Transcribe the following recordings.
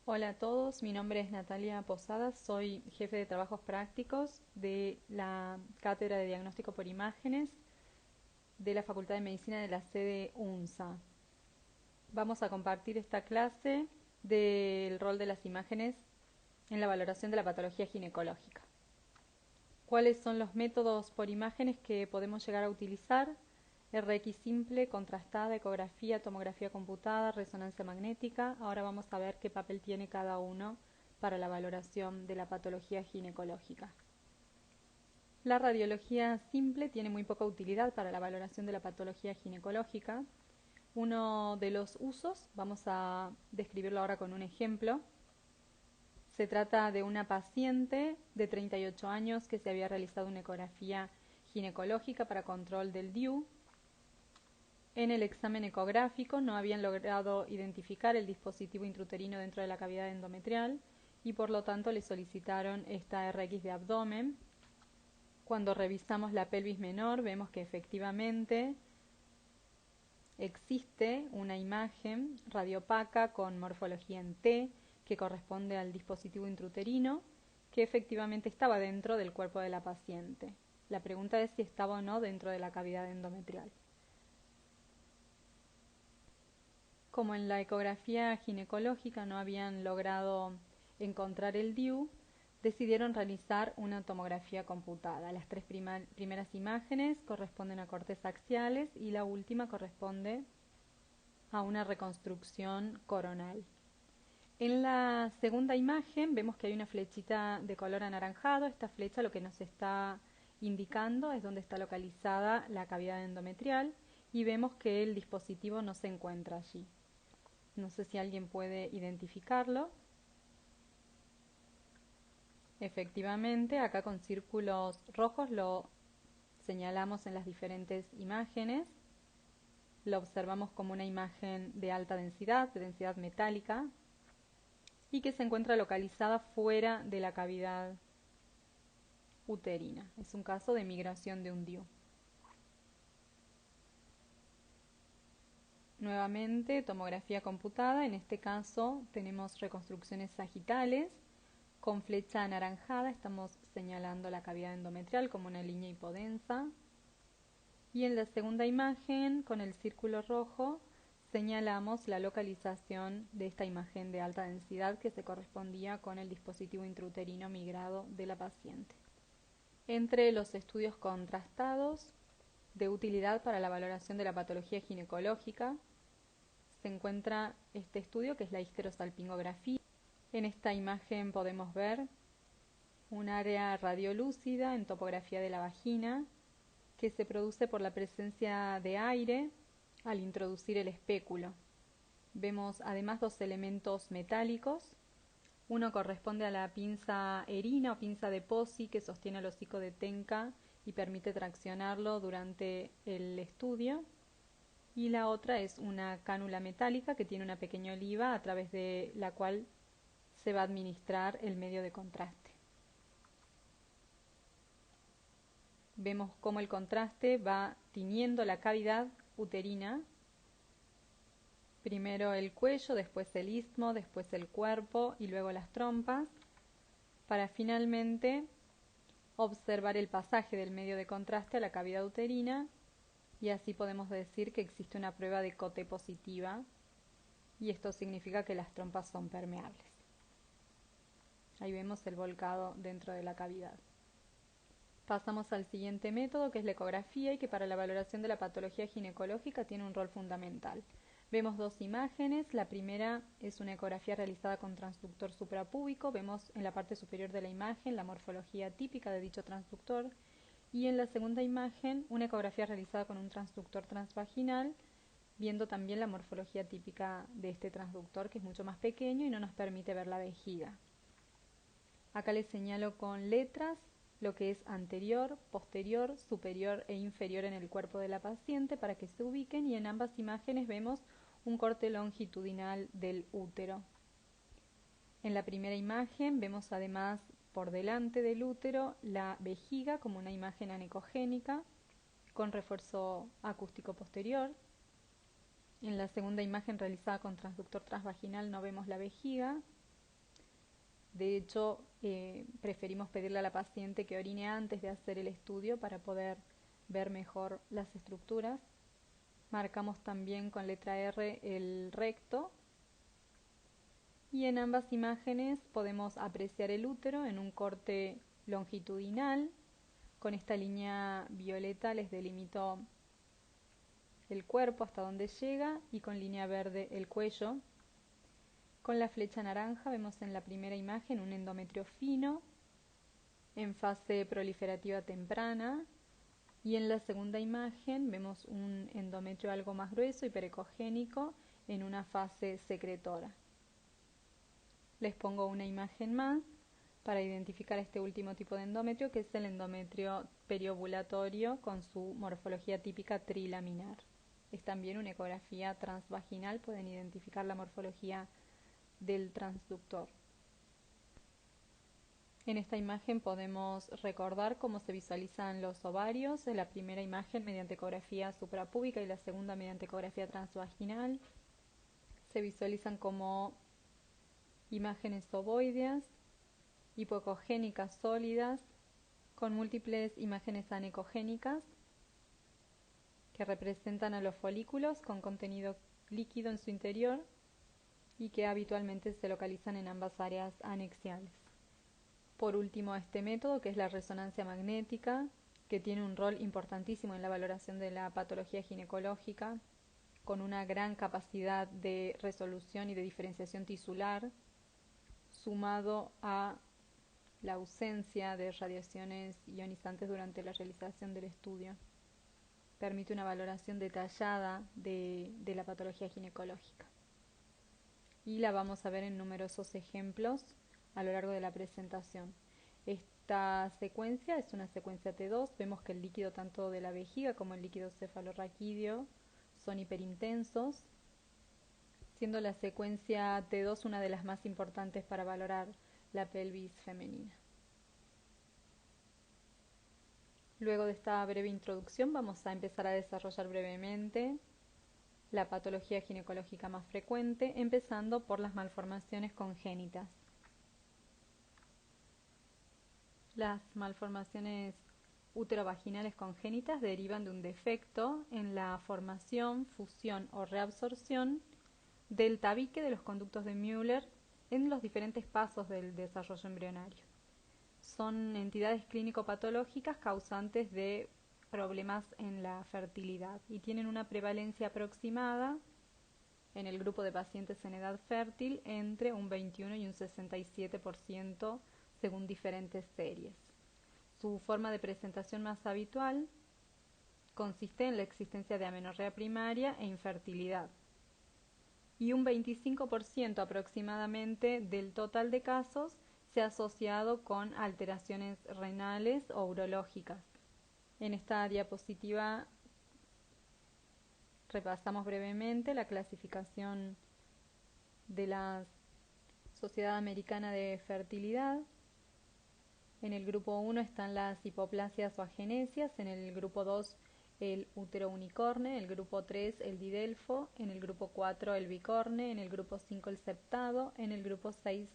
Hola a todos, mi nombre es Natalia Posadas, soy jefe de trabajos prácticos de la Cátedra de Diagnóstico por Imágenes de la Facultad de Medicina de la sede UNSA. Vamos a compartir esta clase del rol de las imágenes en la valoración de la patología ginecológica. ¿Cuáles son los métodos por imágenes que podemos llegar a utilizar? RX simple, contrastada, ecografía, tomografía computada, resonancia magnética. Ahora vamos a ver qué papel tiene cada uno para la valoración de la patología ginecológica. La radiología simple tiene muy poca utilidad para la valoración de la patología ginecológica. Uno de los usos, vamos a describirlo ahora con un ejemplo. Se trata de una paciente de 38 años que se había realizado una ecografía ginecológica para control del DIU. En el examen ecográfico no habían logrado identificar el dispositivo intrauterino dentro de la cavidad endometrial y por lo tanto le solicitaron esta RX de abdomen. Cuando revisamos la pelvis menor vemos que efectivamente existe una imagen radiopaca con morfología en T que corresponde al dispositivo intrauterino que efectivamente estaba dentro del cuerpo de la paciente. La pregunta es si estaba o no dentro de la cavidad endometrial. Como en la ecografía ginecológica no habían logrado encontrar el DIU, decidieron realizar una tomografía computada. Las tres primeras imágenes corresponden a cortes axiales y la última corresponde a una reconstrucción coronal. En la segunda imagen vemos que hay una flechita de color anaranjado. Esta flecha lo que nos está indicando es dónde está localizada la cavidad endometrial y vemos que el dispositivo no se encuentra allí. No sé si alguien puede identificarlo. Efectivamente, acá con círculos rojos lo señalamos en las diferentes imágenes. Lo observamos como una imagen de alta densidad, de densidad metálica, y que se encuentra localizada fuera de la cavidad uterina. Es un caso de migración de un DIU. Nuevamente, tomografía computada. En este caso tenemos reconstrucciones sagitales. Con flecha anaranjada estamos señalando la cavidad endometrial como una línea hipodensa. Y en la segunda imagen, con el círculo rojo, señalamos la localización de esta imagen de alta densidad que se correspondía con el dispositivo intrauterino migrado de la paciente. Entre los estudios contrastados de utilidad para la valoración de la patología ginecológica se encuentra este estudio que es la histerosalpingografía. En esta imagen podemos ver un área radiolúcida en topografía de la vagina que se produce por la presencia de aire al introducir el espéculo. Vemos además dos elementos metálicos. Uno corresponde a la pinza erina o pinza de Pozzi que sostiene el hocico de Tenca y permite traccionarlo durante el estudio. Y la otra es una cánula metálica que tiene una pequeña oliva a través de la cual se va a administrar el medio de contraste. Vemos cómo el contraste va tiñendo la cavidad uterina. Primero el cuello, después el istmo, después el cuerpo y luego las trompas, para finalmente observar el pasaje del medio de contraste a la cavidad uterina y así podemos decir que existe una prueba de Cote positiva y esto significa que las trompas son permeables. Ahí vemos el volcado dentro de la cavidad. Pasamos al siguiente método, que es la ecografía y que para la valoración de la patología ginecológica tiene un rol fundamental. Vemos dos imágenes. La primera es una ecografía realizada con transductor suprapúbico. Vemos en la parte superior de la imagen la morfología típica de dicho transductor. Y en la segunda imagen, una ecografía realizada con un transductor transvaginal, viendo también la morfología típica de este transductor, que es mucho más pequeño y no nos permite ver la vejiga. Acá les señalo con letras lo que es anterior, posterior, superior e inferior en el cuerpo de la paciente para que se ubiquen, y en ambas imágenes vemos un corte longitudinal del útero. En la primera imagen vemos además por delante del útero la vejiga como una imagen anecogénica con refuerzo acústico posterior. En la segunda imagen realizada con transductor transvaginal no vemos la vejiga De hecho, preferimos pedirle a la paciente que orine antes de hacer el estudio para poder ver mejor las estructuras. Marcamos también con letra R el recto y en ambas imágenes podemos apreciar el útero en un corte longitudinal. Con esta línea violeta les delimito el cuerpo hasta donde llega y con línea verde el cuello. Con la flecha naranja vemos en la primera imagen un endometrio fino en fase proliferativa temprana y en la segunda imagen vemos un endometrio algo más grueso y perecogénico en una fase secretora. Les pongo una imagen más para identificar este último tipo de endometrio, que es el endometrio periovulatorio con su morfología típica trilaminar. Es también una ecografía transvaginal, pueden identificar la morfología del transductor. En esta imagen podemos recordar cómo se visualizan los ovarios, en la primera imagen mediante ecografía suprapúbica y la segunda mediante ecografía transvaginal. Se visualizan como imágenes ovoideas, hipoecogénicas sólidas, con múltiples imágenes anecogénicas que representan a los folículos con contenido líquido en su interior y que habitualmente se localizan en ambas áreas anexiales. Por último, este método, que es la resonancia magnética, que tiene un rol importantísimo en la valoración de la patología ginecológica, con una gran capacidad de resolución y de diferenciación tisular, sumado a la ausencia de radiaciones ionizantes durante la realización del estudio. Permite una valoración detallada de la patología ginecológica. Y la vamos a ver en numerosos ejemplos a lo largo de la presentación. Esta secuencia es una secuencia T2. Vemos que el líquido tanto de la vejiga como el líquido cefalorraquídeo son hiperintensos, siendo la secuencia T2 una de las más importantes para valorar la pelvis femenina. Luego de esta breve introducción vamos a empezar a desarrollar brevemente la patología ginecológica más frecuente, empezando por las malformaciones congénitas. Las malformaciones uterovaginales congénitas derivan de un defecto en la formación, fusión o reabsorción del tabique de los conductos de Müller en los diferentes pasos del desarrollo embrionario. Son entidades clínico-patológicas causantes de problemas en la fertilidad y tienen una prevalencia aproximada en el grupo de pacientes en edad fértil entre un 21 y un 67% según diferentes series. Su forma de presentación más habitual consiste en la existencia de amenorrea primaria e infertilidad. Y un 25% aproximadamente del total de casos se ha asociado con alteraciones renales o urológicas. En esta diapositiva repasamos brevemente la clasificación de la Sociedad Americana de Fertilidad. En el grupo 1 están las hipoplasias o agenesias, en el grupo 2 el útero unicorne, en el grupo 3 el didelfo, en el grupo 4 el bicorne, en el grupo 5 el septado, en el grupo 6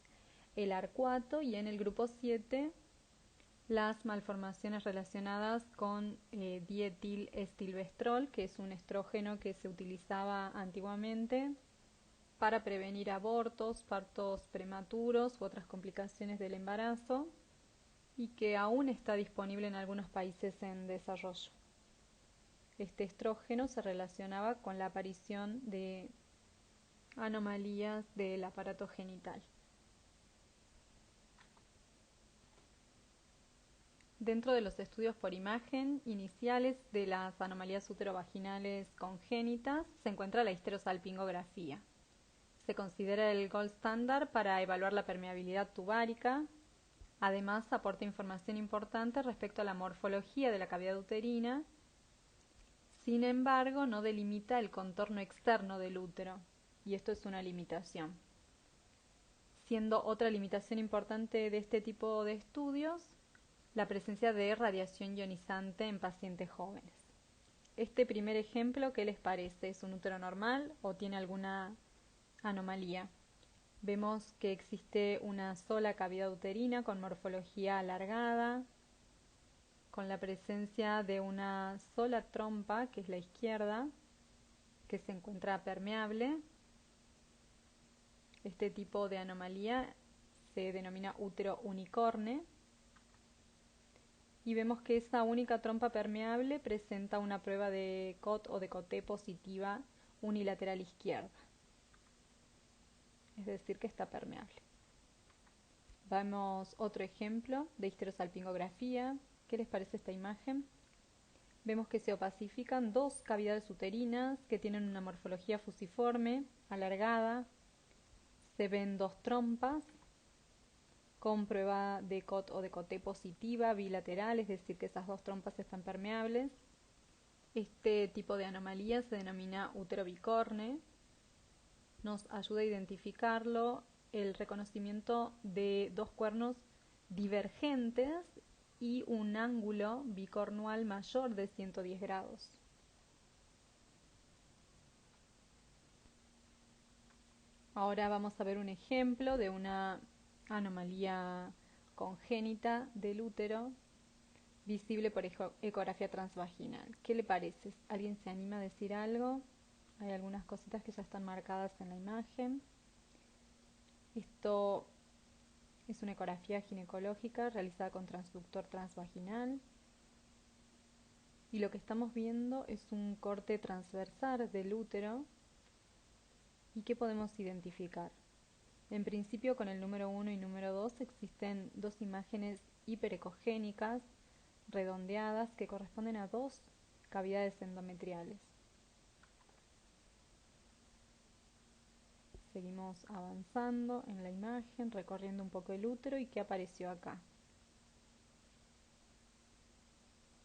el arcuato y en el grupo 7 las malformaciones relacionadas con dietilestilbestrol, que es un estrógeno que se utilizaba antiguamente para prevenir abortos, partos prematuros u otras complicaciones del embarazo y que aún está disponible en algunos países en desarrollo. Este estrógeno se relacionaba con la aparición de anomalías del aparato genital. Dentro de los estudios por imagen iniciales de las anomalías uterovaginales congénitas se encuentra la histerosalpingografía. Se considera el gold standard para evaluar la permeabilidad tubárica. Además, aporta información importante respecto a la morfología de la cavidad uterina. Sin embargo, no delimita el contorno externo del útero, y esto es una limitación. Siendo otra limitación importante de este tipo de estudios la presencia de radiación ionizante en pacientes jóvenes. Este primer ejemplo, ¿qué les parece? ¿Es un útero normal o tiene alguna anomalía? Vemos que existe una sola cavidad uterina con morfología alargada, con la presencia de una sola trompa, que es la izquierda, que se encuentra permeable. Este tipo de anomalía se denomina útero unicorne. Y vemos que esa única trompa permeable presenta una prueba de COT o de COT positiva unilateral izquierda. Es decir, que está permeable. Vemos otro ejemplo de histerosalpingografía. ¿Qué les parece esta imagen? Vemos que se opacifican dos cavidades uterinas que tienen una morfología fusiforme, alargada. Se ven dos trompas con prueba de COT o de COT positiva bilateral, es decir, que esas dos trompas están permeables. Este tipo de anomalía se denomina útero bicorne. Nos ayuda a identificarlo el reconocimiento de dos cuernos divergentes y un ángulo bicornual mayor de 110 grados. Ahora vamos a ver un ejemplo de una anomalía congénita del útero visible por ecografía transvaginal. ¿Qué le parece? ¿Alguien se anima a decir algo? Hay algunas cositas que ya están marcadas en la imagen. Esto es una ecografía ginecológica realizada con transductor transvaginal. Y lo que estamos viendo es un corte transversal del útero. ¿Y qué podemos identificar? En principio, con el número 1 y número 2 existen dos imágenes hiperecogénicas redondeadas que corresponden a dos cavidades endometriales. Seguimos avanzando en la imagen, recorriendo un poco el útero. ¿Y qué apareció acá?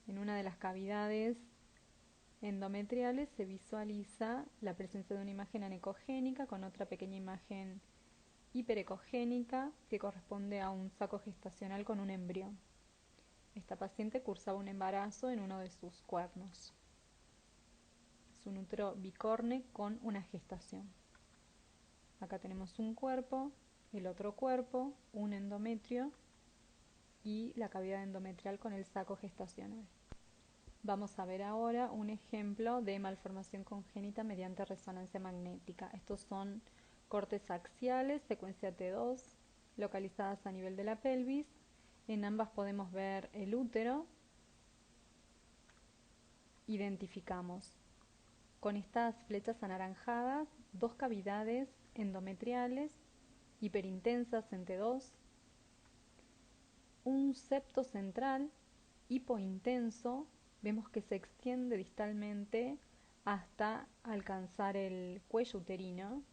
En una de las cavidades endometriales se visualiza la presencia de una imagen anecogénica con otra pequeña imagen hiperecogénica que corresponde a un saco gestacional con un embrión. Esta paciente cursaba un embarazo en uno de sus cuernos. Es un útero bicorne con una gestación. Acá tenemos un cuerpo, el otro cuerpo, un endometrio y la cavidad endometrial con el saco gestacional. Vamos a ver ahora un ejemplo de malformación congénita mediante resonancia magnética. Estos son cortes axiales, secuencia T2, localizadas a nivel de la pelvis. En ambas podemos ver el útero. Identificamos con estas flechas anaranjadas dos cavidades endometriales hiperintensas en T2, un septo central hipointenso. Vemos que se extiende distalmente hasta alcanzar el cuello uterino.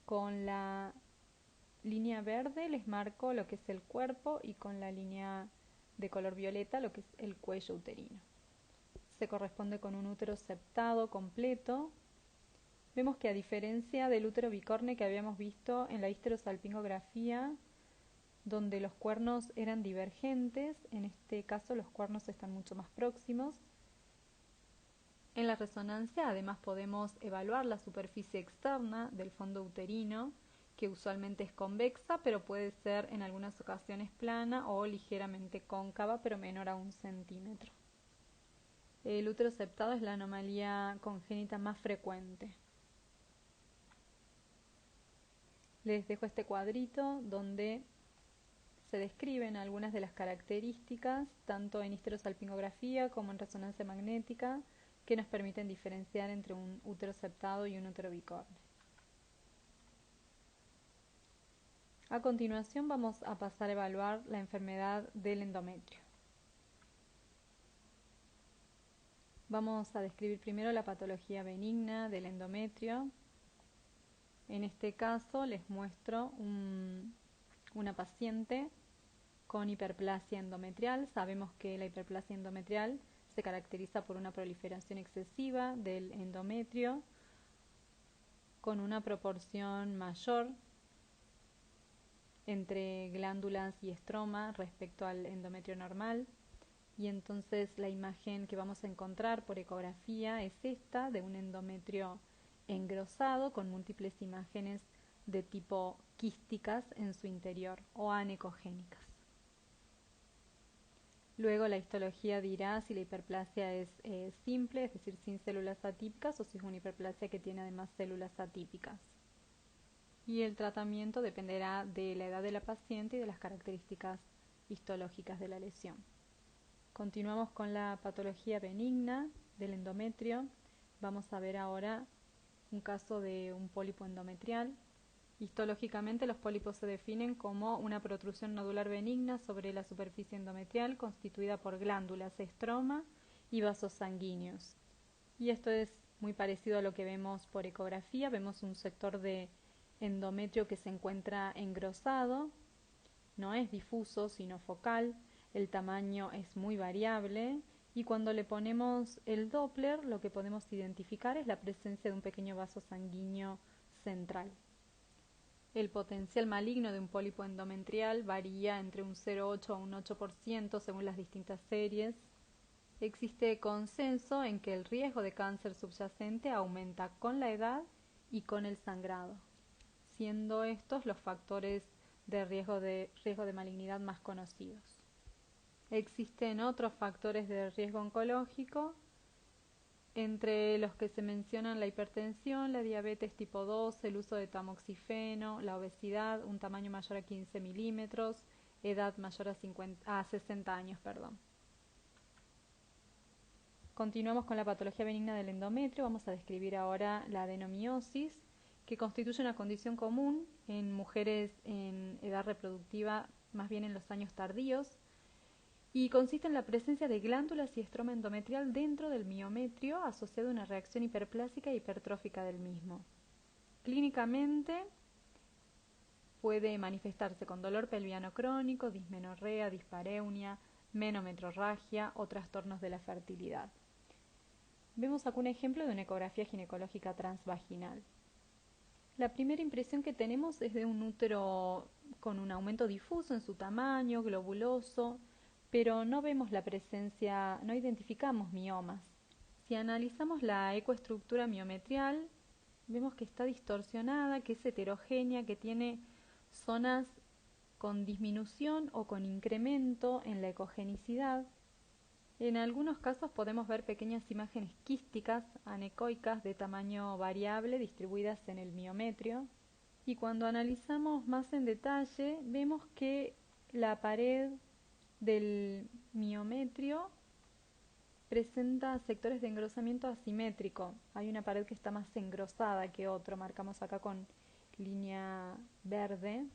Con la línea verde les marco lo que es el cuerpo y con la línea de color violeta lo que es el cuello uterino. Se corresponde con un útero septado completo. Vemos que a diferencia del útero bicorne que habíamos visto en la histerosalpingografía, donde los cuernos eran divergentes, en este caso los cuernos están mucho más próximos. En la resonancia además podemos evaluar la superficie externa del fondo uterino, que usualmente es convexa, pero puede ser en algunas ocasiones plana o ligeramente cóncava, pero menor a 1 centímetro. El útero septado es la anomalía congénita más frecuente. Les dejo este cuadrito donde se describen algunas de las características, tanto en histerosalpingografía como en resonancia magnética, que nos permiten diferenciar entre un útero septado y un útero bicorne. A continuación vamos a pasar a evaluar la enfermedad del endometrio. Vamos a describir primero la patología benigna del endometrio. En este caso les muestro una paciente con hiperplasia endometrial. Sabemos que la hiperplasia endometrial se caracteriza por una proliferación excesiva del endometrio con una proporción mayor entre glándulas y estroma respecto al endometrio normal. Y entonces la imagen que vamos a encontrar por ecografía es esta, de un endometrio engrosado con múltiples imágenes de tipo quísticas en su interior o anecogénicas. Luego la histología dirá si la hiperplasia es simple, es decir, sin células atípicas, o si es una hiperplasia que tiene además células atípicas. Y el tratamiento dependerá de la edad de la paciente y de las características histológicas de la lesión. Continuamos con la patología benigna del endometrio. Vamos a ver ahora un caso de un pólipo endometrial. Histológicamente, los pólipos se definen como una protrusión nodular benigna sobre la superficie endometrial constituida por glándulas, estroma y vasos sanguíneos. Y esto es muy parecido a lo que vemos por ecografía. Vemos un sector de endometrio que se encuentra engrosado, no es difuso sino focal, el tamaño es muy variable y cuando le ponemos el Doppler lo que podemos identificar es la presencia de un pequeño vaso sanguíneo central. El potencial maligno de un pólipo endometrial varía entre un 0,8 a un 8% según las distintas series. Existe consenso en que el riesgo de cáncer subyacente aumenta con la edad y con el sangrado, siendo estos los factores de riesgo de malignidad más conocidos. Existen otros factores de riesgo oncológico, entre los que se mencionan la hipertensión, la diabetes tipo 2, el uso de tamoxifeno, la obesidad, un tamaño mayor a 15 milímetros, edad mayor a 60 años. Continuamos con la patología benigna del endometrio. Vamos a describir ahora la adenomiosis, que constituye una condición común en mujeres en edad reproductiva, más bien en los años tardíos, y consiste en la presencia de glándulas y estroma endometrial dentro del miometrio asociado a una reacción hiperplásica e hipertrófica del mismo. Clínicamente puede manifestarse con dolor pelviano crónico, dismenorrea, dispareunia, menometrorragia o trastornos de la fertilidad. Vemos acá un ejemplo de una ecografía ginecológica transvaginal. La primera impresión que tenemos es de un útero con un aumento difuso en su tamaño, globuloso, pero no vemos la presencia, no identificamos miomas. Si analizamos la ecoestructura miometrial, vemos que está distorsionada, que es heterogénea, que tiene zonas con disminución o con incremento en la ecogenicidad. En algunos casos podemos ver pequeñas imágenes quísticas, anecoicas, de tamaño variable distribuidas en el miometrio. Y cuando analizamos más en detalle, vemos que la pared del miometrio presenta sectores de engrosamiento asimétrico. Hay una pared que está más engrosada que otra, marcamos acá con línea verde.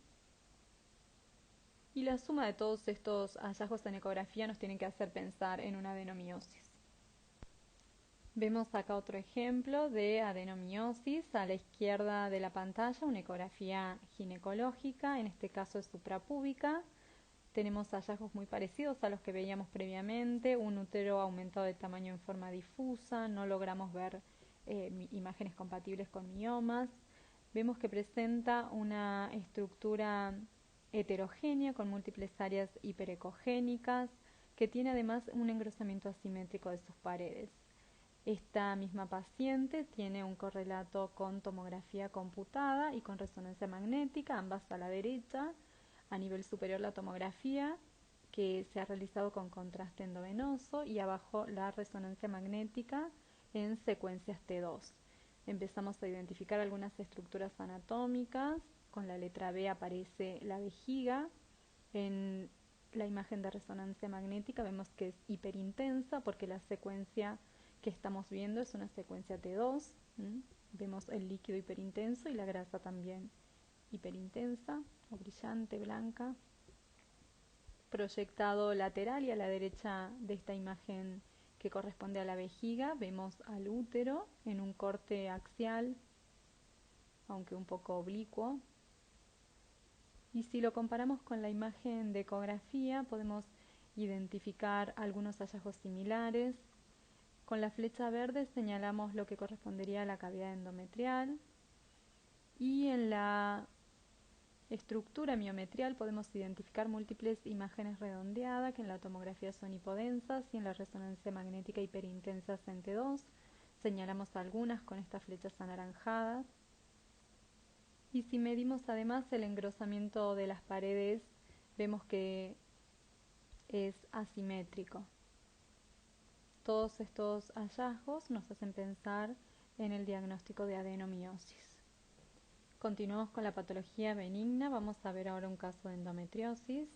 Y la suma de todos estos hallazgos en ecografía nos tienen que hacer pensar en una adenomiosis. Vemos acá otro ejemplo de adenomiosis. A la izquierda de la pantalla, una ecografía ginecológica, en este caso es suprapúbica. Tenemos hallazgos muy parecidos a los que veíamos previamente, un útero aumentado de tamaño en forma difusa, no logramos ver imágenes compatibles con miomas. Vemos que presenta una estructura heterogénea con múltiples áreas hiperecogénicas, que tiene además un engrosamiento asimétrico de sus paredes. Esta misma paciente tiene un correlato con tomografía computada y con resonancia magnética, ambas a la derecha. A nivel superior la tomografía, que se ha realizado con contraste endovenoso, y abajo la resonancia magnética en secuencias T2. Empezamos a identificar algunas estructuras anatómicas. Con la letra B aparece la vejiga. En la imagen de resonancia magnética vemos que es hiperintensa porque la secuencia que estamos viendo es una secuencia T2. Vemos el líquido hiperintenso y la grasa también hiperintensa o brillante, blanca. Proyectado lateral y a la derecha de esta imagen que corresponde a la vejiga, vemos al útero en un corte axial, aunque un poco oblicuo. Y si lo comparamos con la imagen de ecografía, podemos identificar algunos hallazgos similares. Con la flecha verde señalamos lo que correspondería a la cavidad endometrial, y en la estructura miometrial podemos identificar múltiples imágenes redondeadas que en la tomografía son hipodensas y en la resonancia magnética hiperintensas en T2. señalamos algunas con estas flechas anaranjadas. Y si medimos además el engrosamiento de las paredes, vemos que es asimétrico. Todos estos hallazgos nos hacen pensar en el diagnóstico de adenomiosis. Continuamos con la patología benigna. Vamos a ver ahora un caso de endometriosis.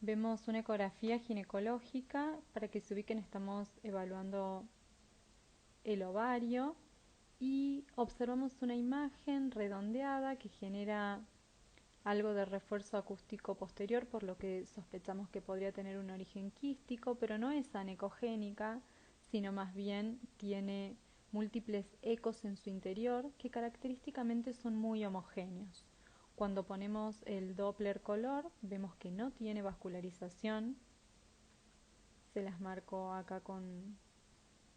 Vemos una ecografía ginecológica. Para que se ubiquen, estamos evaluando el ovario y observamos una imagen redondeada que genera algo de refuerzo acústico posterior, por lo que sospechamos que podría tener un origen quístico, pero no es anecogénica, sino más bien tiene múltiples ecos en su interior que característicamente son muy homogéneos. Cuando ponemos el Doppler color, vemos que no tiene vascularización. Se las marco acá con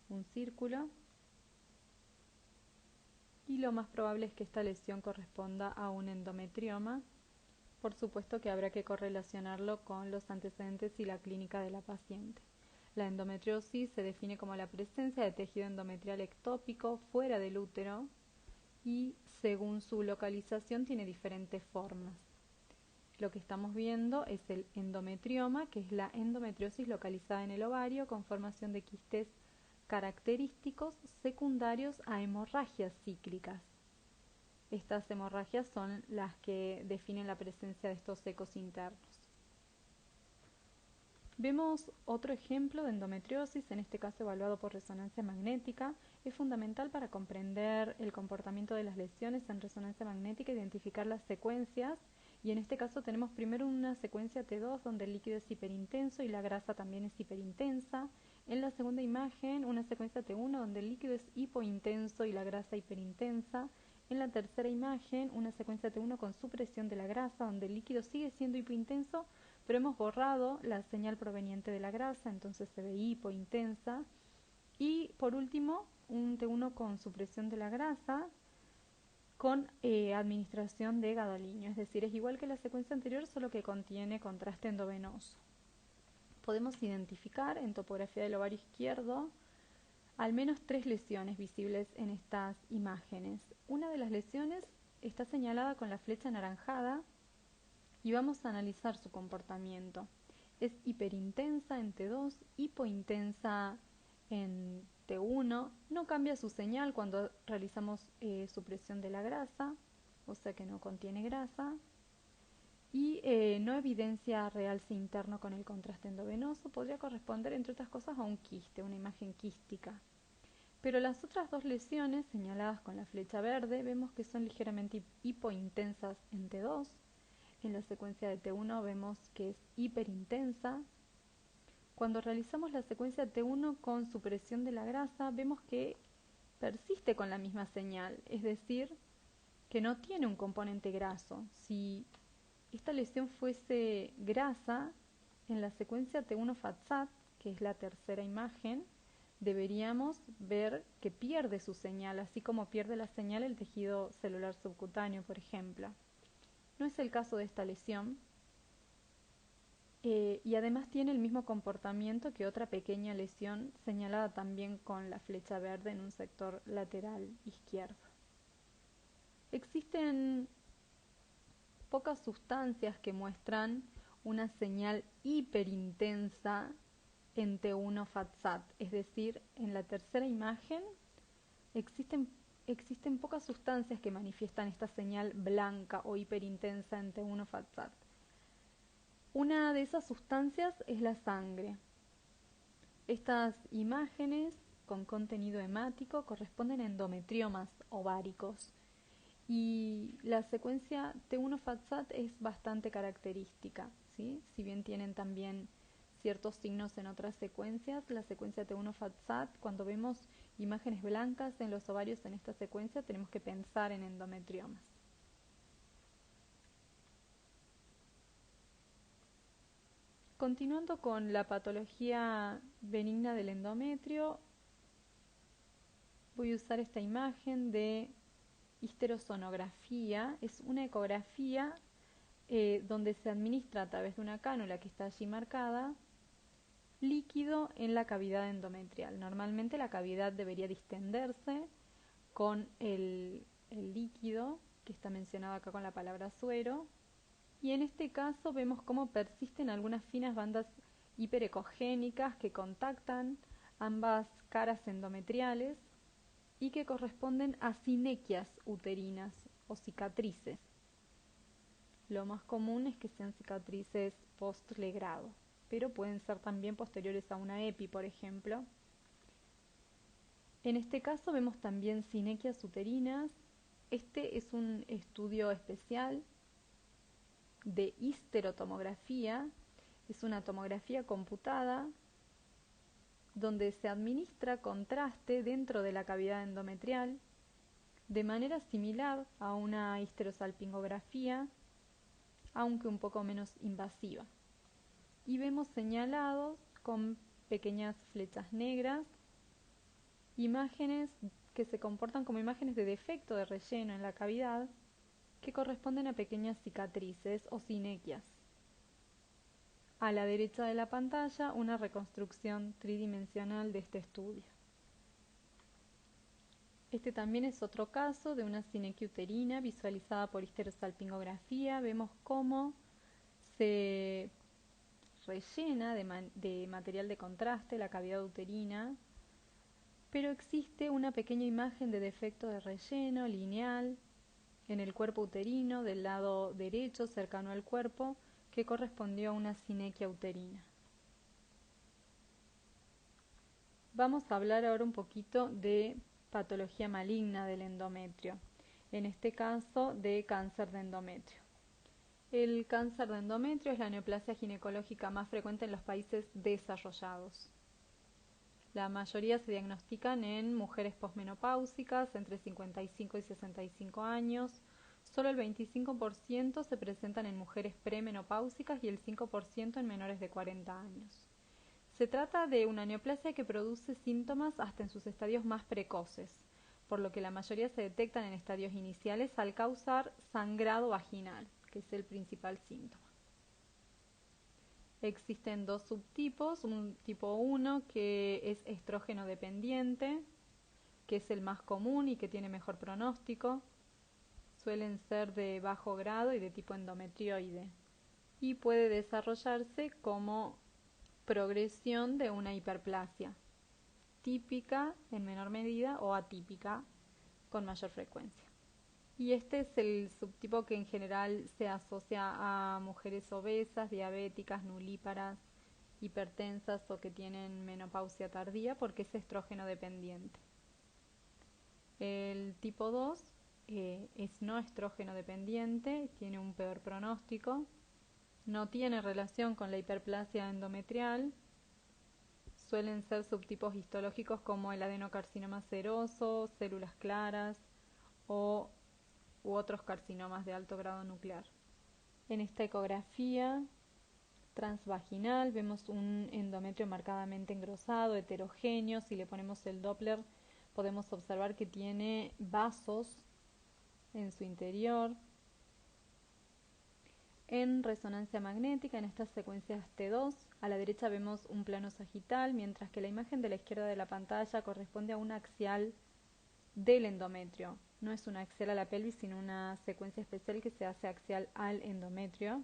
un círculo. Y lo más probable es que esta lesión corresponda a un endometrioma. Por supuesto que habrá que correlacionarlo con los antecedentes y la clínica de la paciente. La endometriosis se define como la presencia de tejido endometrial ectópico fuera del útero y según su localización tiene diferentes formas. Lo que estamos viendo es el endometrioma, que es la endometriosis localizada en el ovario con formación de quistes característicos secundarios a hemorragias cíclicas. Estas hemorragias son las que definen la presencia de estos ecos internos. Vemos otro ejemplo de endometriosis, en este caso evaluado por resonancia magnética. Es fundamental para comprender el comportamiento de las lesiones en resonancia magnética, identificar las secuencias, y en este caso tenemos primero una secuencia T2 donde el líquido es hiperintenso y la grasa también es hiperintensa. En la segunda imagen una secuencia T1 donde el líquido es hipointenso y la grasa hiperintensa. En la tercera imagen una secuencia T1 con supresión de la grasa donde el líquido sigue siendo hipointenso, pero hemos borrado la señal proveniente de la grasa, entonces se ve hipointensa. Y por último, un T1 con supresión de la grasa con administración de gadolínio, es decir, es igual que la secuencia anterior, solo que contiene contraste endovenoso. Podemos identificar en topografía del ovario izquierdo al menos 3 lesiones visibles en estas imágenes. Una de las lesiones está señalada con la flecha anaranjada y vamos a analizar su comportamiento. Es hiperintensa en T2, hipointensa en T1, no cambia su señal cuando realizamos supresión de la grasa, o sea que no contiene grasa, y no evidencia realce interno con el contraste endovenoso. Podría corresponder, entre otras cosas, a un quiste, una imagen quística. Pero las otras 2 lesiones señaladas con la flecha verde vemos que son ligeramente hipointensas en T2. En la secuencia de T1 vemos que es hiperintensa. Cuando realizamos la secuencia T1 con supresión de la grasa, vemos que persiste con la misma señal, es decir, que no tiene un componente graso. Si esta lesión fuese grasa, en la secuencia T1 FATSAT, que es la tercera imagen, deberíamos ver que pierde su señal, así como pierde la señal el tejido celular subcutáneo, por ejemplo. No es el caso de esta lesión, y además tiene el mismo comportamiento que otra pequeña lesión señalada también con la flecha verde en un sector lateral izquierdo. Existen pocas sustancias que muestran una señal hiperintensa en T1 FATSAT, es decir, en la tercera imagen existen pocas sustancias que manifiestan esta señal blanca o hiperintensa en T1 FATSAT. Una de esas sustancias es la sangre. Estas imágenes con contenido hemático corresponden a endometriomas ováricos y la secuencia T1 FATSAT es bastante característica, ¿sí? Si bien tienen también ciertos signos en otras secuencias, la secuencia T1 FATSAT, cuando vemos imágenes blancas en los ovarios en esta secuencia, tenemos que pensar en endometriomas. Continuando con la patología benigna del endometrio, voy a usar esta imagen de histerosonografía. Es una ecografía donde se administra a través de una cánula que está allí marcada líquido en la cavidad endometrial. Normalmente la cavidad debería distenderse con el líquido, que está mencionado acá con la palabra suero, y en este caso vemos cómo persisten algunas finas bandas hiperecogénicas que contactan ambas caras endometriales y que corresponden a sinequias uterinas o cicatrices. Lo más común es que sean cicatrices post-legrado, pero pueden ser también posteriores a una EPI, por ejemplo. En este caso vemos también sinequias uterinas. Este es un estudio especial de histerotomografía. Es una tomografía computada donde se administra contraste dentro de la cavidad endometrial de manera similar a una histerosalpingografía, aunque un poco menos invasiva. Y vemos señalados con pequeñas flechas negras imágenes que se comportan como imágenes de defecto de relleno en la cavidad que corresponden a pequeñas cicatrices o sinequias. A la derecha de la pantalla, una reconstrucción tridimensional de este estudio. Este también es otro caso de una sinequia uterina visualizada por histerosalpingografía. Vemos cómo se rellena de material de contraste la cavidad uterina, pero existe una pequeña imagen de defecto de relleno lineal en el cuerpo uterino del lado derecho cercano al cuerpo que correspondió a una sinequia uterina. Vamos a hablar ahora un poquito de patología maligna del endometrio, en este caso de cáncer de endometrio. El cáncer de endometrio es la neoplasia ginecológica más frecuente en los países desarrollados. La mayoría se diagnostican en mujeres posmenopáusicas entre 55 y 65 años. Solo el 25% se presentan en mujeres premenopáusicas y el 5% en menores de 40 años. Se trata de una neoplasia que produce síntomas hasta en sus estadios más precoces, por lo que la mayoría se detectan en estadios iniciales al causar sangrado vaginal, que es el principal síntoma. Existen dos subtipos, un tipo 1 que es estrógeno dependiente, que es el más común y que tiene mejor pronóstico. Suelen ser de bajo grado y de tipo endometrioide, y puede desarrollarse como progresión de una hiperplasia, típica en menor medida o atípica con mayor frecuencia. Y este es el subtipo que en general se asocia a mujeres obesas, diabéticas, nulíparas, hipertensas o que tienen menopausia tardía porque es estrógeno dependiente. El tipo 2 es no estrógeno dependiente, tiene un peor pronóstico, no tiene relación con la hiperplasia endometrial. Suelen ser subtipos histológicos como el adenocarcinoma seroso, células claras u otros carcinomas de alto grado nuclear. En esta ecografía transvaginal vemos un endometrio marcadamente engrosado, heterogéneo. Si le ponemos el Doppler podemos observar que tiene vasos en su interior. En resonancia magnética, en estas secuencias T2, a la derecha vemos un plano sagital, mientras que la imagen de la izquierda de la pantalla corresponde a un axial del endometrio. No es una axial a la pelvis, sino una secuencia especial que se hace axial al endometrio.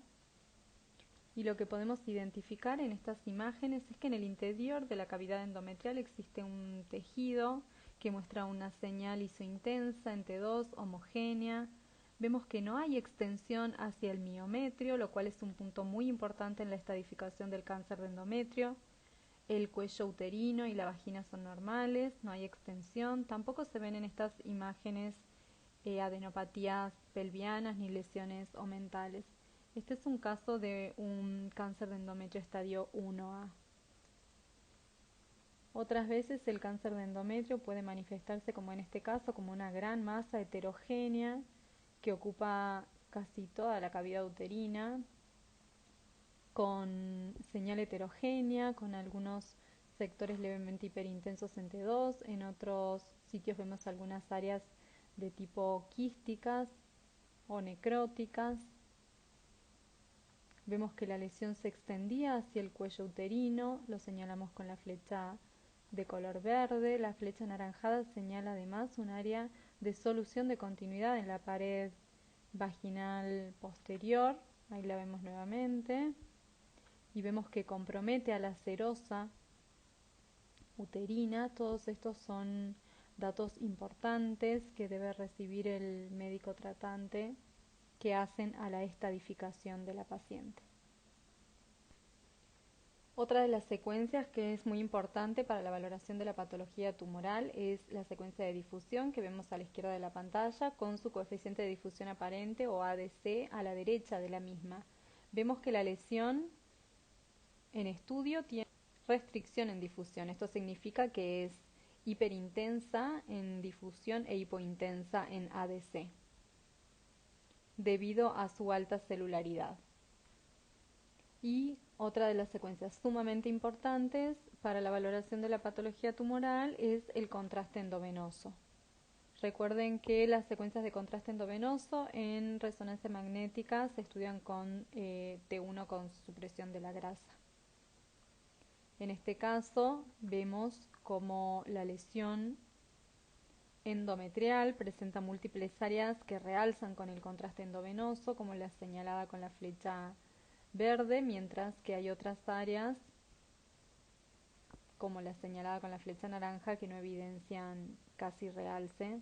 Y lo que podemos identificar en estas imágenes es que en el interior de la cavidad endometrial existe un tejido que muestra una señal isointensa en T2 homogénea. Vemos que no hay extensión hacia el miometrio, lo cual es un punto muy importante en la estadificación del cáncer de endometrio. El cuello uterino y la vagina son normales, no hay extensión. Tampoco se ven en estas imágenes adenopatías pelvianas ni lesiones omentales. Este es un caso de un cáncer de endometrio estadio 1A. Otras veces el cáncer de endometrio puede manifestarse, como en este caso, como una gran masa heterogénea que ocupa casi toda la cavidad uterina, con señal heterogénea, con algunos sectores levemente hiperintensos en T2, en otros sitios vemos algunas áreas de tipo quísticas o necróticas. Vemos que la lesión se extendía hacia el cuello uterino, lo señalamos con la flecha de color verde. La flecha anaranjada señala además un área de solución de continuidad en la pared vaginal posterior, ahí la vemos nuevamente, y vemos que compromete a la serosa uterina. Todos estos son datos importantes que debe recibir el médico tratante que hacen a la estadificación de la paciente. Otra de las secuencias que es muy importante para la valoración de la patología tumoral es la secuencia de difusión que vemos a la izquierda de la pantalla con su coeficiente de difusión aparente o ADC a la derecha de la misma. Vemos que la lesión en estudio tiene restricción en difusión. Esto significa que es hiperintensa en difusión e hipointensa en ADC debido a su alta celularidad. Y otra de las secuencias sumamente importantes para la valoración de la patología tumoral es el contraste endovenoso. Recuerden que las secuencias de contraste endovenoso en resonancia magnética se estudian con T1 con supresión de la grasa. En este caso vemos como la lesión endometrial presenta múltiples áreas que realzan con el contraste endovenoso, como la señalada con la flecha verde, mientras que hay otras áreas, como la señalada con la flecha naranja, que no evidencian casi realce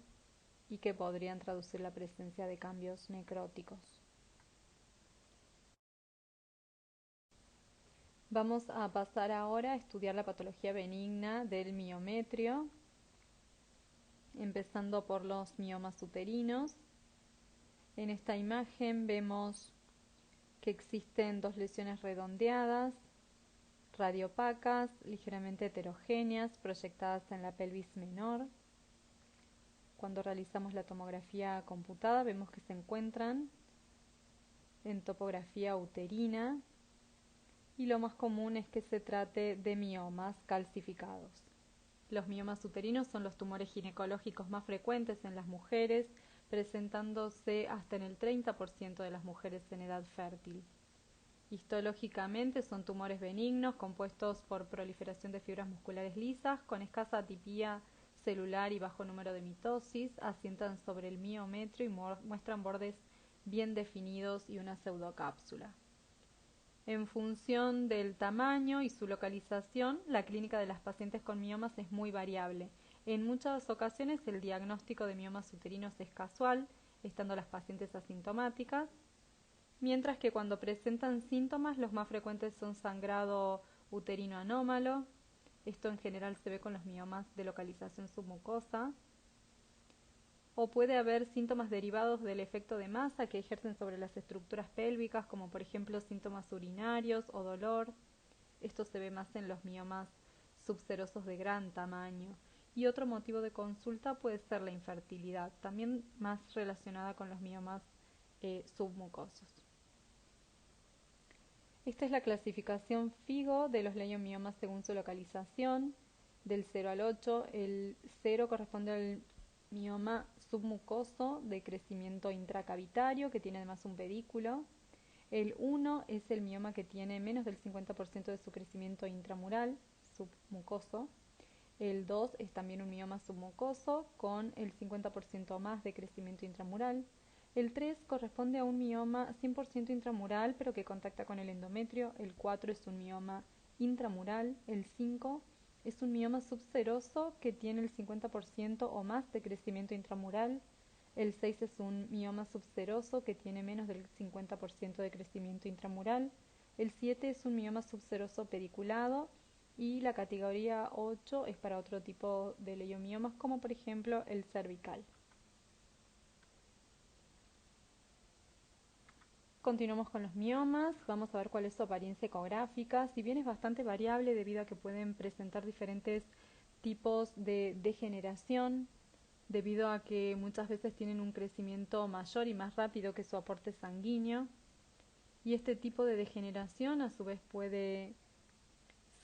y que podrían traducir la presencia de cambios necróticos. Vamos a pasar ahora a estudiar la patología benigna del miometrio, empezando por los miomas uterinos. En esta imagen vemos que existen dos lesiones redondeadas, radiopacas, ligeramente heterogéneas, proyectadas en la pelvis menor. Cuando realizamos la tomografía computada vemos que se encuentran en topografía uterina y lo más común es que se trate de miomas calcificados. Los miomas uterinos son los tumores ginecológicos más frecuentes en las mujeres, presentándose hasta en el 30% de las mujeres en edad fértil. Histológicamente son tumores benignos compuestos por proliferación de fibras musculares lisas con escasa atipía celular y bajo número de mitosis, asientan sobre el miometrio y muestran bordes bien definidos y una pseudocápsula. En función del tamaño y su localización, la clínica de las pacientes con miomas es muy variable. En muchas ocasiones el diagnóstico de miomas uterinos es casual, estando las pacientes asintomáticas, mientras que cuando presentan síntomas los más frecuentes son sangrado uterino anómalo. Esto en general se ve con los miomas de localización submucosa. O puede haber síntomas derivados del efecto de masa que ejercen sobre las estructuras pélvicas, como por ejemplo síntomas urinarios o dolor. Esto se ve más en los miomas subserosos de gran tamaño. Y otro motivo de consulta puede ser la infertilidad, también más relacionada con los miomas submucosos. Esta es la clasificación FIGO de los leiomiomas según su localización, del 0 al 8. El 0 corresponde al mioma submucoso de crecimiento intracavitario, que tiene además un pedículo. El 1 es el mioma que tiene menos del 50% de su crecimiento intramural, submucoso. El 2 es también un mioma submucoso con el 50% más de crecimiento intramural. El 3 corresponde a un mioma 100% intramural, pero que contacta con el endometrio. El 4 es un mioma intramural. El 5 es un mioma subseroso que tiene el 50% o más de crecimiento intramural. El 6 es un mioma subseroso que tiene menos del 50% de crecimiento intramural. El 7 es un mioma subseroso pediculado. Y la categoría 8 es para otro tipo de leiomiomas, como por ejemplo el cervical. Continuamos con los miomas. Vamos a ver cuál es su apariencia ecográfica. Si bien es bastante variable debido a que pueden presentar diferentes tipos de degeneración, debido a que muchas veces tienen un crecimiento mayor y más rápido que su aporte sanguíneo. Y este tipo de degeneración a su vez puede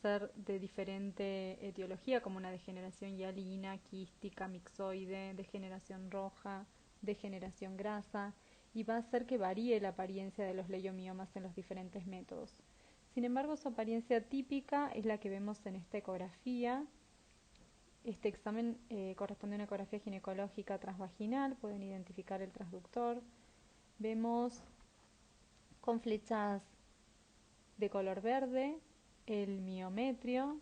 ser de diferente etiología, como una degeneración hialina, quística, mixoide, degeneración roja, degeneración grasa. y va a hacer que varíe la apariencia de los leiomiomas en los diferentes métodos. Sin embargo, su apariencia típica es la que vemos en esta ecografía. Este examen corresponde a una ecografía ginecológica transvaginal, pueden identificar el transductor. Vemos con flechas de color verde el miometrio,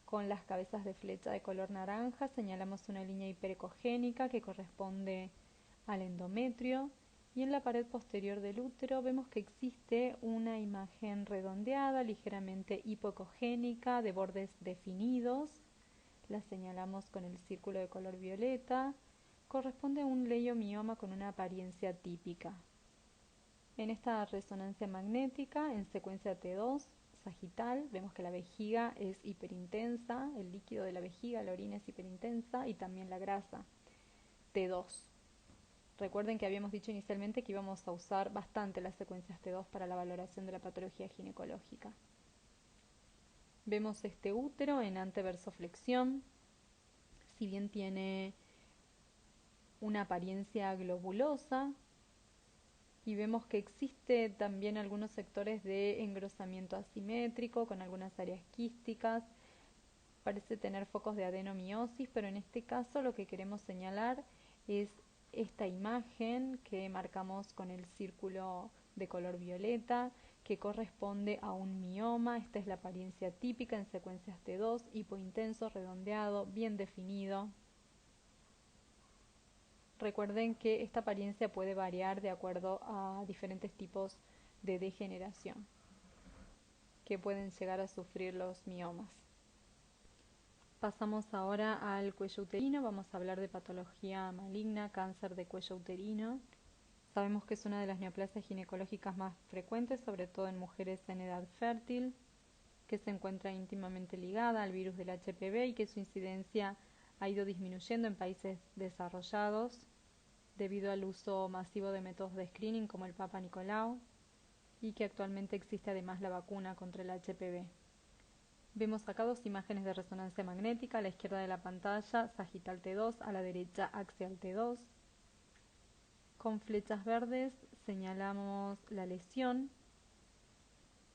con las cabezas de flecha de color naranja señalamos una línea hiperecogénica que corresponde al endometrio, y en la pared posterior del útero vemos que existe una imagen redondeada, ligeramente hipoecogénica, de bordes definidos. La señalamos con el círculo de color violeta. Corresponde a un leiomioma con una apariencia típica. En esta resonancia magnética, en secuencia T2, sagital, vemos que la vejiga es hiperintensa, el líquido de la vejiga, la orina es hiperintensa y también la grasa. T2. Recuerden que habíamos dicho inicialmente que íbamos a usar bastante las secuencias T2 para la valoración de la patología ginecológica. Vemos este útero en anteversoflexión, si bien tiene una apariencia globulosa, y vemos que existe también algunos sectores de engrosamiento asimétrico con algunas áreas quísticas. Parece tener focos de adenomiosis, pero en este caso lo que queremos señalar es esta imagen que marcamos con el círculo de color violeta, que corresponde a un mioma. Esta es la apariencia típica en secuencias T2, hipointenso, redondeado, bien definido. Recuerden que esta apariencia puede variar de acuerdo a diferentes tipos de degeneración que pueden llegar a sufrir los miomas. Pasamos ahora al cuello uterino. Vamos a hablar de patología maligna, cáncer de cuello uterino. Sabemos que es una de las neoplasias ginecológicas más frecuentes, sobre todo en mujeres en edad fértil, que se encuentra íntimamente ligada al virus del HPV y que su incidencia ha ido disminuyendo en países desarrollados debido al uso masivo de métodos de screening como el Papa Nicolau, y que actualmente existe además la vacuna contra el HPV. Vemos acá dos imágenes de resonancia magnética, a la izquierda de la pantalla sagital T2, a la derecha axial T2. Con flechas verdes señalamos la lesión,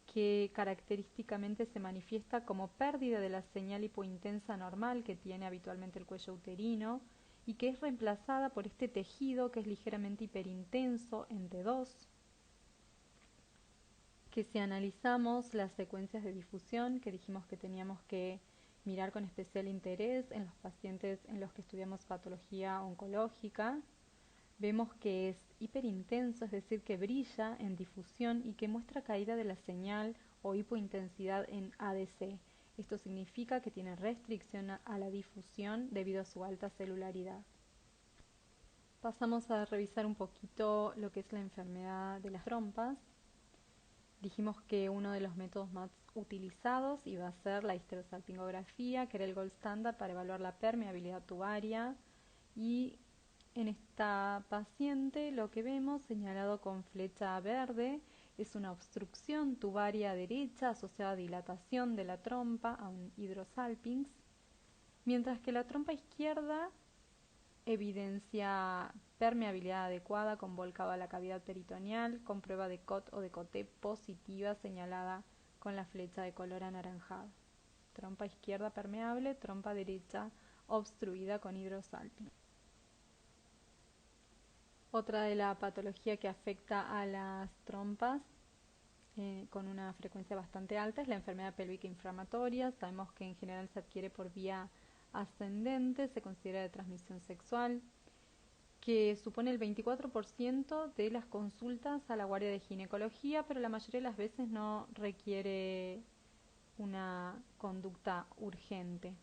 que característicamente se manifiesta como pérdida de la señal hipointensa normal que tiene habitualmente el cuello uterino, y que es reemplazada por este tejido que es ligeramente hiperintenso en T2, que si analizamos las secuencias de difusión que dijimos que teníamos que mirar con especial interés en los pacientes en los que estudiamos patología oncológica, vemos que es hiperintenso, es decir, que brilla en difusión y que muestra caída de la señal o hipointensidad en ADC. Esto significa que tiene restricción a la difusión debido a su alta celularidad. Pasamos a revisar un poquito lo que es la enfermedad de las trompas. Dijimos que uno de los métodos más utilizados iba a ser la histerosalpingografía, que era el gold standard para evaluar la permeabilidad tubaria, y en esta paciente lo que vemos señalado con flecha verde es una obstrucción tubaria derecha asociada a dilatación de la trompa, a un hidrosalpinx, mientras que la trompa izquierda evidencia permeabilidad adecuada con volcado a la cavidad peritoneal, con prueba de COT o de COTE positiva señalada con la flecha de color anaranjado. Trompa izquierda permeable, trompa derecha obstruida con hidrosalpinx. Otra de la patología que afecta a las trompas con una frecuencia bastante alta es la enfermedad pélvica inflamatoria. Sabemos que en general se adquiere por vía ascendente, se considera de transmisión sexual, que supone el 24% de las consultas a la guardia de ginecología, pero la mayoría de las veces no requiere una conducta urgente.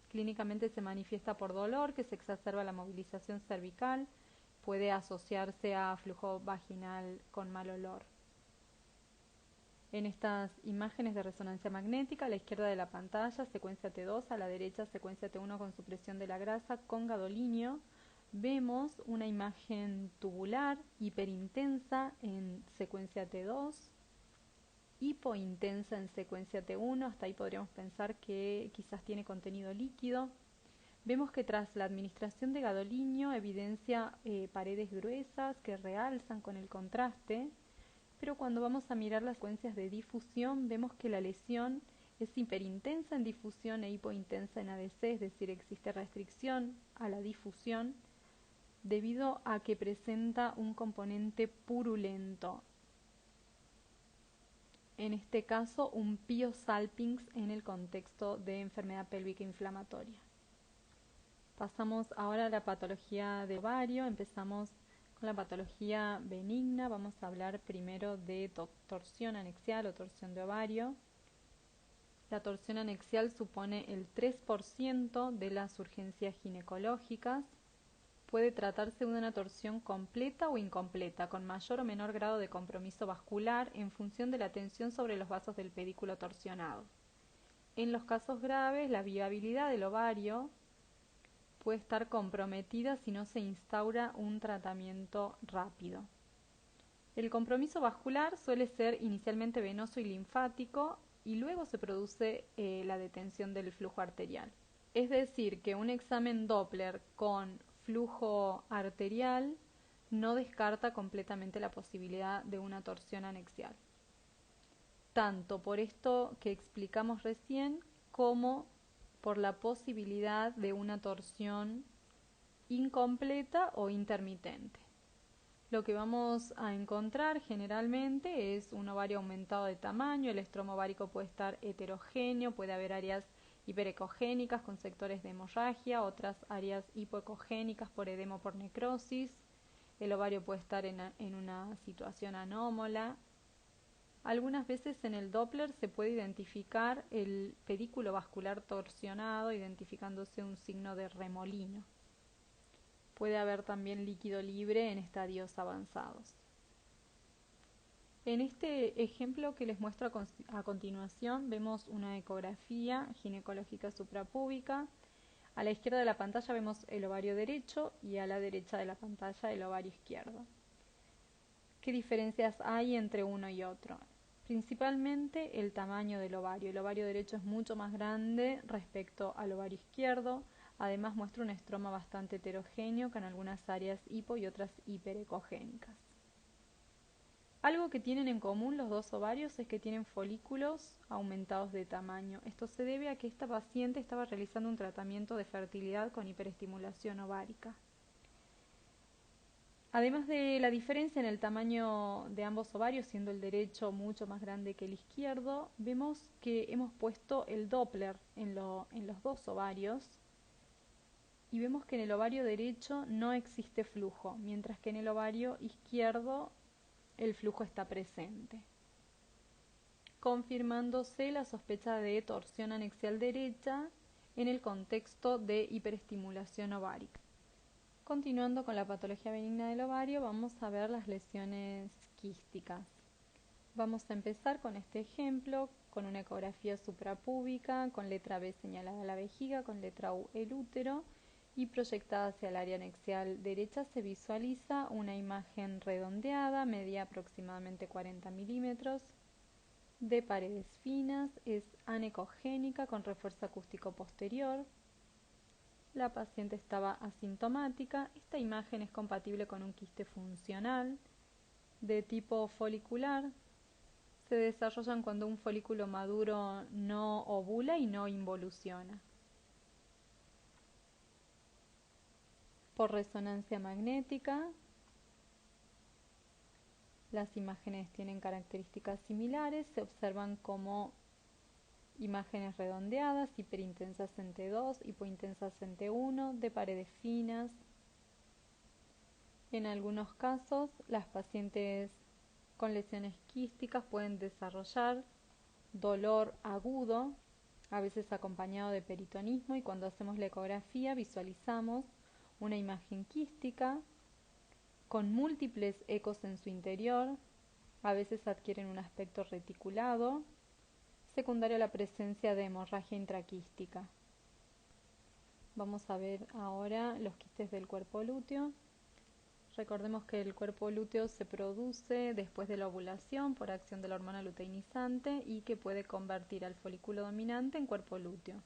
Clínicamente se manifiesta por dolor que se exacerba la movilización cervical, puede asociarse a flujo vaginal con mal olor. En estas imágenes de resonancia magnética, a la izquierda de la pantalla, secuencia T2, a la derecha, secuencia T1 con supresión de la grasa con gadolinio, vemos una imagen tubular hiperintensa en secuencia T2, hipointensa en secuencia T1, hasta ahí podríamos pensar que quizás tiene contenido líquido. Vemos que tras la administración de gadolínio evidencia paredes gruesas que realzan con el contraste, pero cuando vamos a mirar las secuencias de difusión vemos que la lesión es hiperintensa en difusión e hipointensa en ADC, es decir, existe restricción a la difusión debido a que presenta un componente purulento, en este caso un Pio-Salpinx en el contexto de enfermedad pélvica inflamatoria. Pasamos ahora a la patología de ovario, empezamos con la patología benigna. Vamos a hablar primero de torsión anexial o torsión de ovario. La torsión anexial supone el 3% de las urgencias ginecológicas. Puede tratarse de una torsión completa o incompleta, con mayor o menor grado de compromiso vascular en función de la tensión sobre los vasos del pedículo torsionado. En los casos graves, la viabilidad del ovario puede estar comprometida si no se instaura un tratamiento rápido. El compromiso vascular suele ser inicialmente venoso y linfático y luego se produce la detención del flujo arterial. Es decir, que un examen Doppler con flujo arterial no descarta completamente la posibilidad de una torsión anexial, tanto por esto que explicamos recién como por la posibilidad de una torsión incompleta o intermitente. Lo que vamos a encontrar generalmente es un ovario aumentado de tamaño, el estromo ovárico puede estar heterogéneo, puede haber áreas hiperecogénicas con sectores de hemorragia, otras áreas hipoecogénicas por edema o por necrosis, el ovario puede estar en una situación anómala. Algunas veces en el Doppler se puede identificar el pedículo vascular torsionado, identificándose un signo de remolino. Puede haber también líquido libre en estadios avanzados. En este ejemplo que les muestro a continuación vemos una ecografía ginecológica suprapúbica. A la izquierda de la pantalla vemos el ovario derecho y a la derecha de la pantalla el ovario izquierdo. ¿Qué diferencias hay entre uno y otro? Principalmente el tamaño del ovario. El ovario derecho es mucho más grande respecto al ovario izquierdo. Además muestra un estroma bastante heterogéneo con algunas áreas hipo y otras hiperecogénicas. Algo que tienen en común los dos ovarios es que tienen folículos aumentados de tamaño. Esto se debe a que esta paciente estaba realizando un tratamiento de fertilidad con hiperestimulación ovárica. Además de la diferencia en el tamaño de ambos ovarios, siendo el derecho mucho más grande que el izquierdo, vemos que hemos puesto el Doppler en los dos ovarios y vemos que en el ovario derecho no existe flujo, mientras que en el ovario izquierdo el flujo está presente, confirmándose la sospecha de torsión anexial derecha en el contexto de hiperestimulación ovárica. Continuando con la patología benigna del ovario, vamos a ver las lesiones quísticas. Vamos a empezar con este ejemplo, con una ecografía suprapúbica, con letra B señalada a la vejiga, con letra U el útero, y proyectada hacia el área anexial derecha se visualiza una imagen redondeada, media aproximadamente 40 milímetros, de paredes finas, es anecogénica con refuerzo acústico posterior. La paciente estaba asintomática. Esta imagen es compatible con un quiste funcional de tipo folicular. Se desarrollan cuando un folículo maduro no ovula y no involuciona. Por resonancia magnética, las imágenes tienen características similares, se observan como imágenes redondeadas, hiperintensas en T2, hipointensas en T1, de paredes finas. En algunos casos, las pacientes con lesiones quísticas pueden desarrollar dolor agudo, a veces acompañado de peritonismo, y cuando hacemos la ecografía visualizamos una imagen quística con múltiples ecos en su interior, a veces adquieren un aspecto reticulado, secundario a la presencia de hemorragia intraquística. Vamos a ver ahora los quistes del cuerpo lúteo. Recordemos que el cuerpo lúteo se produce después de la ovulación por acción de la hormona luteinizante y que puede convertir al folículo dominante en cuerpo lúteo.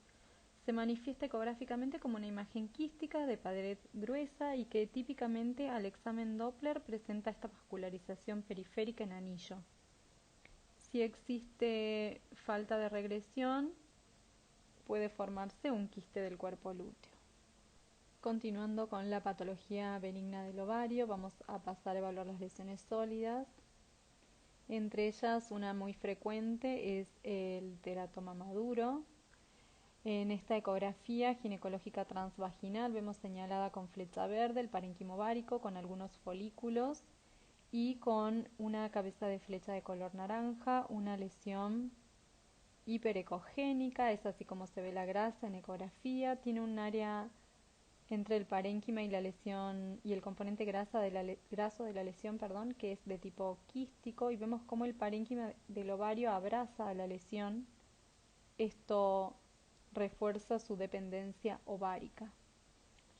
Se manifiesta ecográficamente como una imagen quística de pared gruesa y que típicamente al examen Doppler presenta esta vascularización periférica en anillo. Si existe falta de regresión, puede formarse un quiste del cuerpo lúteo. Continuando con la patología benigna del ovario, vamos a pasar a evaluar las lesiones sólidas. Entre ellas, una muy frecuente es el teratoma maduro. En esta ecografía ginecológica transvaginal vemos señalada con flecha verde el parénquima ovárico con algunos folículos y con una cabeza de flecha de color naranja, una lesión hiperecogénica, es así como se ve la grasa en ecografía. Tiene un área entre el parénquima y la lesión y el componente graso de la lesión, que es de tipo quístico, y vemos cómo el parénquima del ovario abraza a la lesión. Esto refuerza su dependencia ovárica.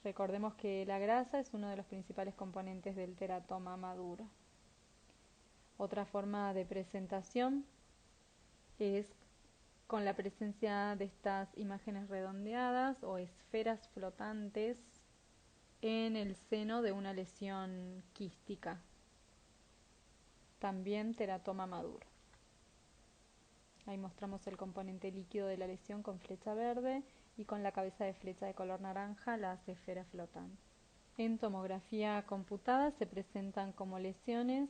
Recordemos que la grasa es uno de los principales componentes del teratoma maduro. Otra forma de presentación es con la presencia de estas imágenes redondeadas o esferas flotantes en el seno de una lesión quística. También teratoma maduro. Ahí mostramos el componente líquido de la lesión con flecha verde y con la cabeza de flecha de color naranja las esferas flotantes. En tomografía computada se presentan como lesiones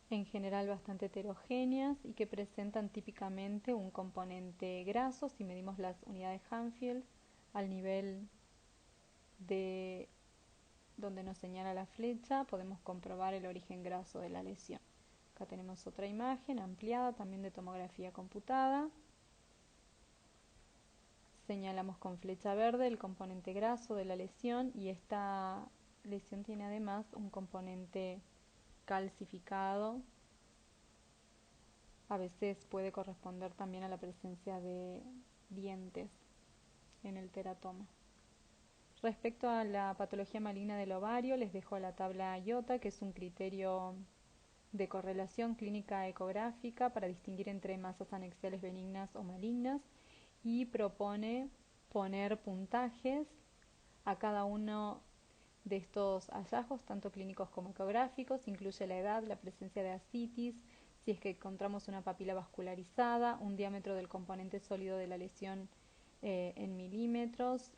en general bastante heterogéneas y que presentan típicamente un componente graso. Si medimos las unidades Hanfield al nivel de donde nos señala la flecha, podemos comprobar el origen graso de la lesión. Acá tenemos otra imagen ampliada también de tomografía computada. Señalamos con flecha verde el componente graso de la lesión y esta lesión tiene además un componente calcificado. A veces puede corresponder también a la presencia de dientes en el teratoma. Respecto a la patología maligna del ovario, les dejo la tabla IOTA, que es un criterio de correlación clínica ecográfica para distinguir entre masas anexiales benignas o malignas, y propone poner puntajes a cada uno de estos hallazgos, tanto clínicos como ecográficos. Incluye la edad, la presencia de ascitis, si es que encontramos una papila vascularizada, un diámetro del componente sólido de la lesión en milímetros,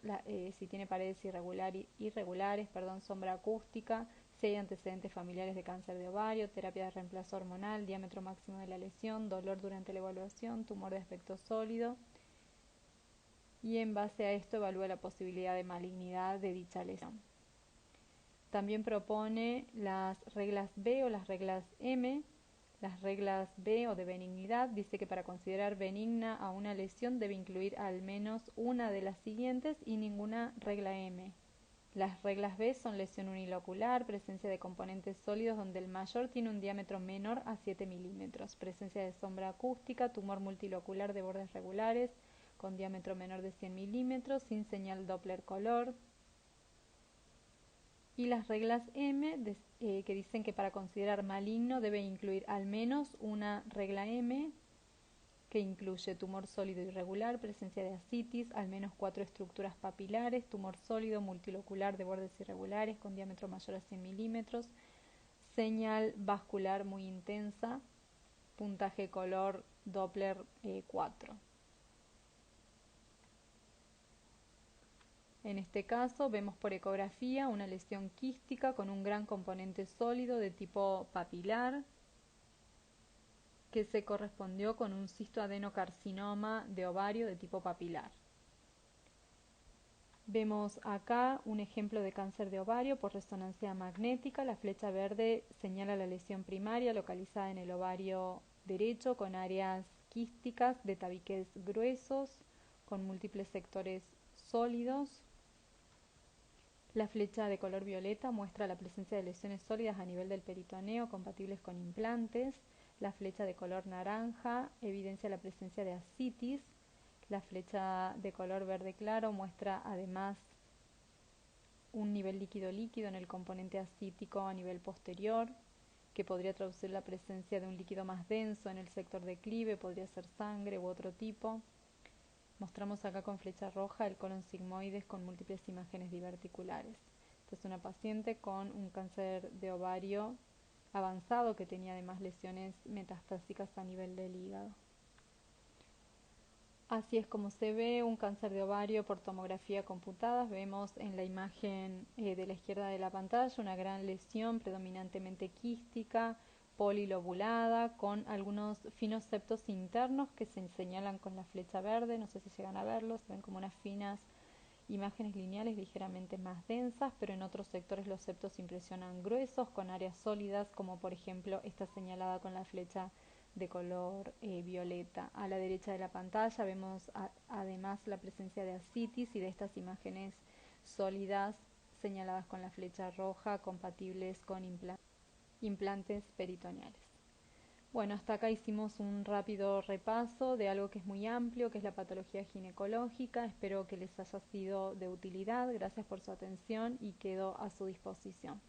si tiene paredes irregulares, sombra acústica, si hay antecedentes familiares de cáncer de ovario, terapia de reemplazo hormonal, diámetro máximo de la lesión, dolor durante la evaluación, tumor de aspecto sólido, y en base a esto evalúa la posibilidad de malignidad de dicha lesión. También propone las reglas B o las reglas M. Las reglas B o de benignidad dice que para considerar benigna a una lesión debe incluir al menos una de las siguientes y ninguna regla M. Las reglas B son lesión unilocular, presencia de componentes sólidos donde el mayor tiene un diámetro menor a 7 milímetros, presencia de sombra acústica, tumor multilocular de bordes regulares con diámetro menor de 100 milímetros, sin señal Doppler color. Y las reglas M que dicen que para considerar maligno debe incluir al menos una regla M que incluye tumor sólido irregular, presencia de ascitis, al menos 4 estructuras papilares, tumor sólido multilocular de bordes irregulares con diámetro mayor a 100 milímetros, señal vascular muy intensa, puntaje color Doppler 4. En este caso vemos por ecografía una lesión quística con un gran componente sólido de tipo papilar que se correspondió con un cistoadenocarcinoma de ovario de tipo papilar. Vemos acá un ejemplo de cáncer de ovario por resonancia magnética. La flecha verde señala la lesión primaria localizada en el ovario derecho con áreas quísticas de tabiques gruesos con múltiples sectores sólidos. La flecha de color violeta muestra la presencia de lesiones sólidas a nivel del peritoneo compatibles con implantes. La flecha de color naranja evidencia la presencia de ascitis. La flecha de color verde claro muestra además un nivel líquido-líquido en el componente ascítico a nivel posterior, que podría traducir la presencia de un líquido más denso en el sector declive, podría ser sangre u otro tipo. Mostramos acá con flecha roja el colon sigmoides con múltiples imágenes diverticulares. Esta es una paciente con un cáncer de ovario avanzado que tenía además lesiones metastásicas a nivel del hígado. Así es como se ve un cáncer de ovario por tomografía computada. Vemos en la imagen de la izquierda de la pantalla una gran lesión predominantemente quística, polilobulada, con algunos finos septos internos que se señalan con la flecha verde. No sé si llegan a verlos, se ven como unas finas imágenes lineales ligeramente más densas, pero en otros sectores los septos impresionan gruesos con áreas sólidas, como por ejemplo esta señalada con la flecha de color violeta. A la derecha de la pantalla vemos además la presencia de ascitis y de estas imágenes sólidas señaladas con la flecha roja compatibles con implantes peritoneales. Bueno, hasta acá hicimos un rápido repaso de algo que es muy amplio, que es la patología ginecológica. Espero que les haya sido de utilidad. Gracias por su atención y quedo a su disposición.